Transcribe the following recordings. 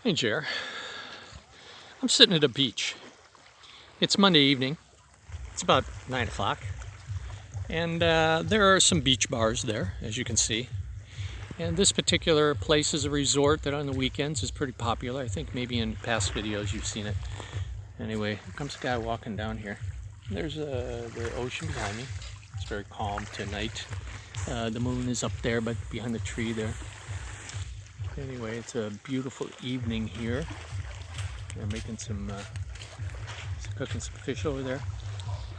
Hey Jer, I'm sitting at a beach. It's Monday evening. It's about 9 o'clock. And there are some beach bars there, as you can see. And this particular place is a resort that on the weekends is pretty popular. I think maybe in past videos you've seen it. Anyway, here comes a guy walking down here. There's the ocean behind me. It's very calm tonight. The moon is up there, but behind the tree there. Anyway, it's a beautiful evening here. They're making some, cooking some fish over there.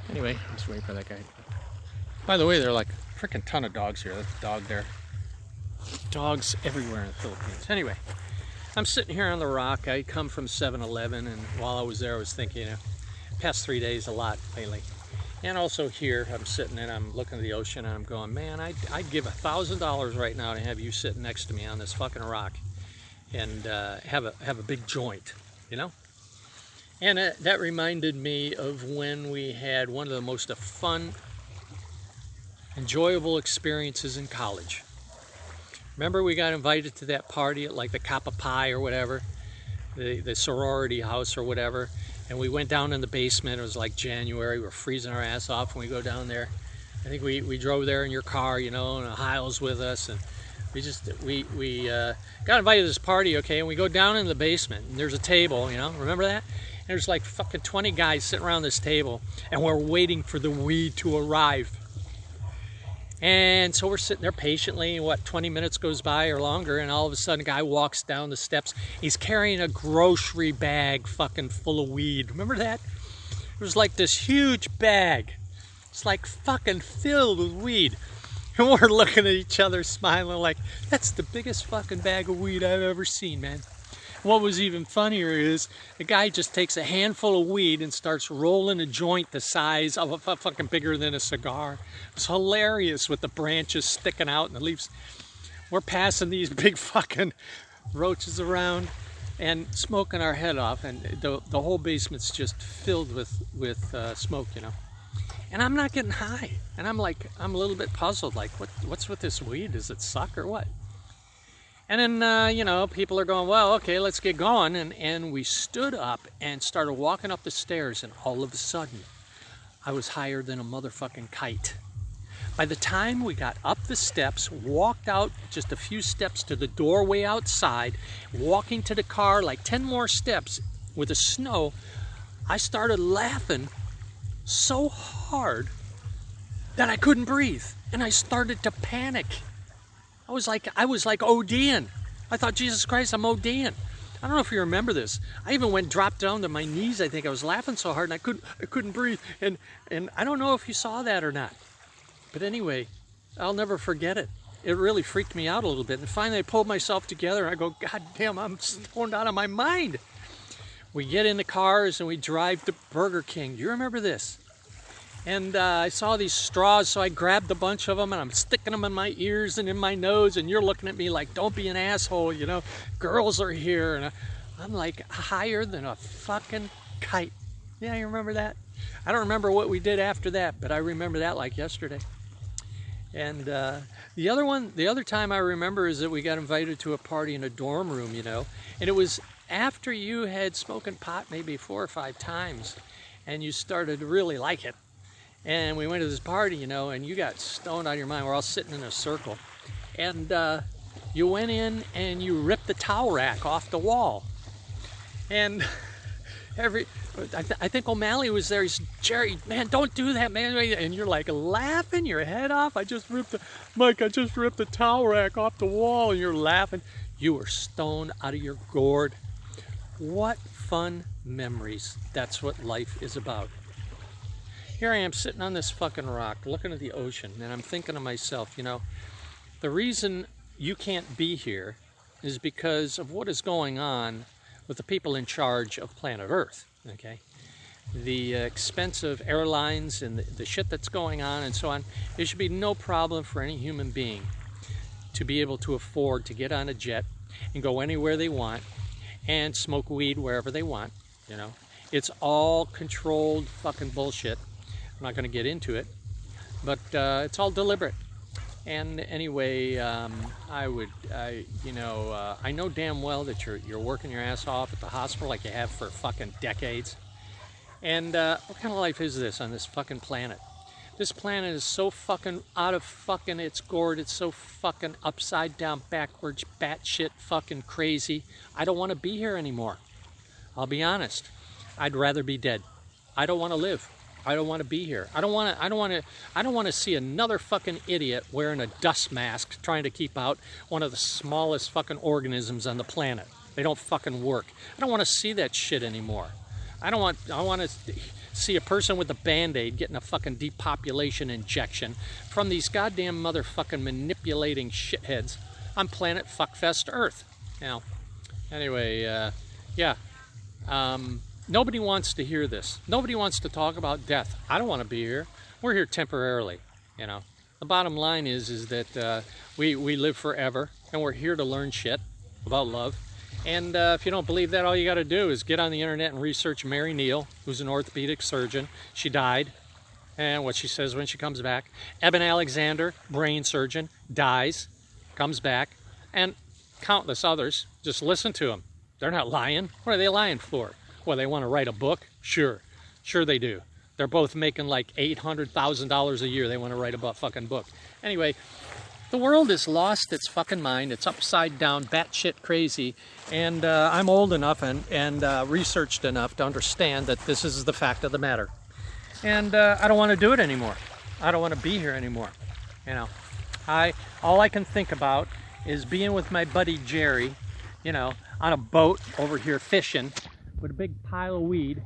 Anyway, I'm just waiting for that guy. By the way, there are like a freaking ton of dogs here. That's a dog there. Dogs everywhere in the Philippines. Anyway, I'm sitting here on the rock. I come from 7-Eleven, and while I was there, I was thinking, past 3 days a lot lately. And also here, I'm sitting and I'm looking at the ocean and I'm going, man, I'd give $1,000 right now to have you sitting next to me on this fucking rock and have a big joint, you know? And that reminded me of when we had one of the most fun, enjoyable experiences in college. Remember we got invited to that party at like the Kappa Pi or whatever, the sorority house or whatever. And we went down in the basement. It was like January. We were freezing our ass off when we go down there. I think we drove there in your car, you know, and Hyle's with us. And we got invited to this party, okay, and we go down in the basement. And there's a table, you know, remember that? And there's like fucking 20 guys sitting around this table. And we're waiting for the weed to arrive. And so we're sitting there patiently, and 20 minutes goes by or longer, and all of a sudden a guy walks down the steps. He's carrying a grocery bag fucking full of weed. Remember that? It was like this huge bag. It's like fucking filled with weed. And we're looking at each other smiling like, that's the biggest fucking bag of weed I've ever seen, man. What was even funnier is the guy just takes a handful of weed and starts rolling a joint the size of a fucking bigger than a cigar. It's hilarious with the branches sticking out and the leaves. We're passing these big fucking roaches around and smoking our head off, and the whole basement's just filled with smoke, you know. And I'm not getting high, and I'm a little bit puzzled, like what's with this weed? Does it suck or what? And then, you know, people are going, well, okay, let's get going. And we stood up and started walking up the stairs, and all of a sudden, I was higher than a motherfucking kite. By the time we got up the steps, walked out just a few steps to the doorway outside, walking to the car like 10 more steps with the snow, I started laughing so hard that I couldn't breathe. And I started to panic. I was like ODing. I thought, Jesus Christ, I'm ODing. I don't know if you remember this. I even dropped down to my knees. I think I was laughing so hard and I couldn't breathe. And I don't know if you saw that or not. But anyway, I'll never forget it. It really freaked me out a little bit. And finally I pulled myself together and I go, God damn, I'm stoned out of my mind. We get in the cars and we drive to Burger King. Do you remember this? And I saw these straws, so I grabbed a bunch of them, and I'm sticking them in my ears and in my nose, and you're looking at me like, don't be an asshole, you know, girls are here. And I'm like higher than a fucking kite. Yeah, you remember that? I don't remember what we did after that, but I remember that like yesterday. And the other time I remember is that we got invited to a party in a dorm room, you know, and it was after you had smoking pot maybe 4 or 5 times, and you started to really like it. And we went to this party, you know, and you got stoned out of your mind. We're all sitting in a circle. And you went in and you ripped the towel rack off the wall. And I think O'Malley was there. He said, Jerry, man, don't do that, man. And you're like laughing your head off. I just ripped the towel rack off the wall. And you're laughing. You were stoned out of your gourd. What fun memories. That's what life is about. Here I am sitting on this fucking rock looking at the ocean, and I'm thinking to myself, you know, the reason you can't be here is because of what is going on with the people in charge of planet Earth, okay? The expensive airlines and the shit that's going on and so on. There should be no problem for any human being to be able to afford to get on a jet and go anywhere they want and smoke weed wherever they want, you know? It's all controlled fucking bullshit. I'm not going to get into it, but it's all deliberate. And anyway, I know damn well that you're working your ass off at the hospital like you have for fucking decades. And what kind of life is this on this fucking planet? This planet is so fucking out of fucking its gourd. It's so fucking upside down, backwards, batshit fucking crazy. I don't want to be here anymore. I'll be honest. I'd rather be dead. I don't want to live. I don't want to be here. I don't want to see another fucking idiot wearing a dust mask trying to keep out one of the smallest fucking organisms on the planet. They don't fucking work. I don't want to see that shit anymore. I want to see a person with a Band-Aid getting a fucking depopulation injection from these goddamn motherfucking manipulating shitheads on planet fuckfest Earth. Now, anyway, yeah. Nobody wants to hear this. Nobody wants to talk about death. I don't want to be here. We're here temporarily, you know. The bottom line is that we live forever, and we're here to learn shit about love. And if you don't believe that, all you got to do is get on the internet and research Mary Neal, who's an orthopedic surgeon. She died, and what she says when she comes back. Eben Alexander, brain surgeon, dies, comes back, and countless others. Just listen to them. They're not lying. What are they lying for? Well, they want to write a book? Sure they do. They're both making like $800,000 a year. They want to write a fucking book. Anyway, the world has lost its fucking mind. It's upside down, batshit crazy. And I'm old enough and researched enough to understand that this is the fact of the matter. And I don't want to do it anymore. I don't want to be here anymore. You know, all I can think about is being with my buddy Jerry, you know, on a boat over here fishing with a big pile of weed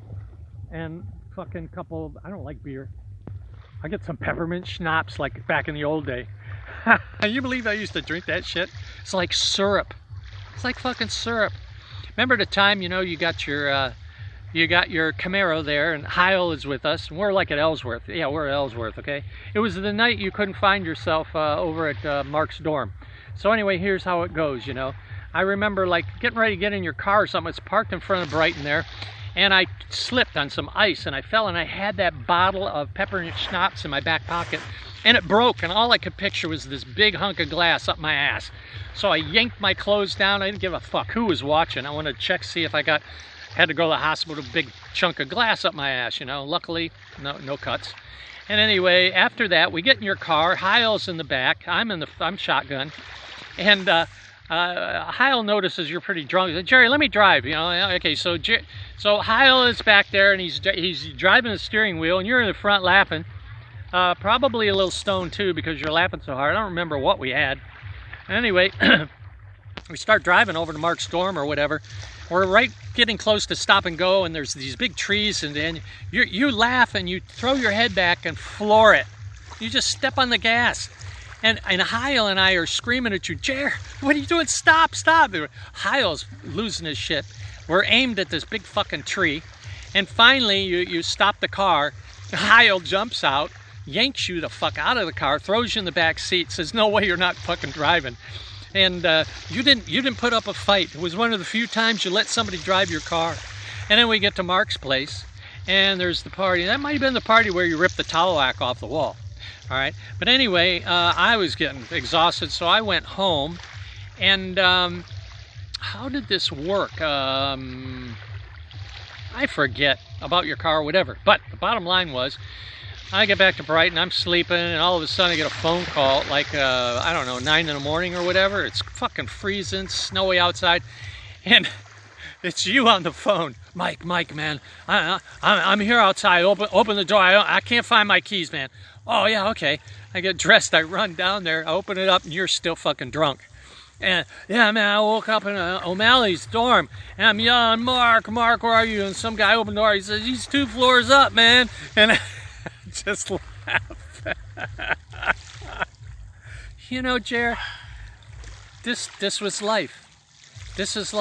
and fucking couple of, I don't like beer. I get some peppermint schnapps like back in the old day. You believe I used to drink that shit? It's like syrup. It's like fucking syrup. Remember the time, you know, you got your Camaro there and Heil is with us and we're like at Ellsworth. Yeah, we're at Ellsworth, okay? It was the night you couldn't find yourself over at Mark's dorm. So anyway, here's how it goes, you know. I remember like getting ready to get in your car or something. It's parked in front of Brighton there. And I slipped on some ice and I fell and I had that bottle of peppermint schnapps in my back pocket. And it broke and all I could picture was this big hunk of glass up my ass. So I yanked my clothes down. I didn't give a fuck who was watching. I wanted to check, see if I had to go to the hospital with a big chunk of glass up my ass, you know. Luckily, no cuts. And anyway, after that, we get in your car. Heil's in the back. I'm shotgun. And Heil notices you're pretty drunk. He said, Jerry, let me drive. You know, okay. So Heil is back there and he's driving the steering wheel, and you're in the front laughing. Probably a little stoned too because you're laughing so hard. I don't remember what we had. Anyway, we start driving over to Mark's dorm or whatever. We're right getting close to stop and go, and there's these big trees, and then you laugh and you throw your head back and floor it. You just step on the gas. And Heil and I are screaming at you, Jer, what are you doing? Stop. Heil's losing his shit. We're aimed at this big fucking tree. And finally, you stop the car. Heil jumps out, yanks you the fuck out of the car, throws you in the back seat, says, no way, you're not fucking driving. And you didn't put up a fight. It was one of the few times you let somebody drive your car. And then we get to Mark's place, and there's the party. That might have been the party where you ripped the towel rack off the wall. All right, but anyway, I was getting exhausted, so I went home. And how did this work? I forget about your car or whatever. But the bottom line was, I get back to Brighton, I'm sleeping, and all of a sudden I get a phone call, like, I don't know, 9 in the morning or whatever. It's fucking freezing, snowy outside, and it's you on the phone. Mike, man, I'm here outside. Open the door. I can't find my keys, man. Oh, yeah, okay. I get dressed, I run down there, I open it up, and you're still fucking drunk. And, yeah, man, I woke up in O'Malley's dorm, and I'm yelling, Mark, where are you? And some guy opened the door, he says, he's 2 floors up, man. And I just laugh. You know, Jer, this was life. This is life.